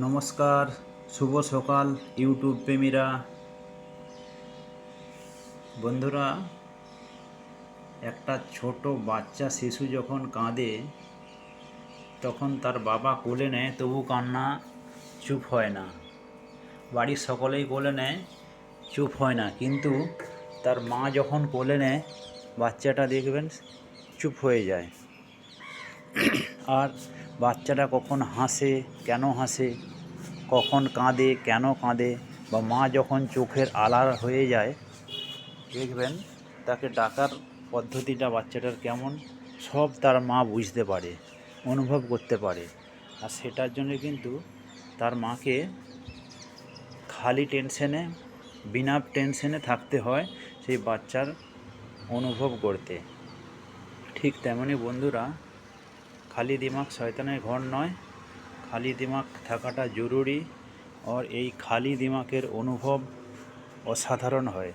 নমস্কার, শুভ সকাল ইউটিউব প্রেমীরা। বন্ধুরা, একটা ছোট বাচ্চা শিশু যখন কাঁদে তখন তার বাবা কোলে নেয়, তবু কান্না চুপ হয় না। বাড়ির সকলেই কোলে নেয়, চুপ হয় না, কিন্তু তার মা যখন কোলে নেয় বাচ্চাটা দেখবেন চুপ হয়ে যায়। আর বাচ্চাটা কখন হাসে, কেন হাসে, কখন কাঁদে, কেন কাঁদে, বা মা যখন চোখের আড়াল হয়ে যায় দেখবেন তাকে ডাকার পদ্ধতিটা বাচ্চাটার কেমন, সব তার মা বুঝতে পারে, অনুভব করতে পারে। আর সেটার জন্য কিন্তু তার মাকে খালি টেনশনে, বিনা টেনশনে থাকতে হয় সেই বাচ্চার অনুভব করতে। ঠিক তেমনি বন্ধুরা, খালি দিমাগ শয়তানের ঘর নয়, খালি দিমাগ থাকাটা জরুরি। আর এই খালি দিমাগের অনুভব অসাধারণ হয়।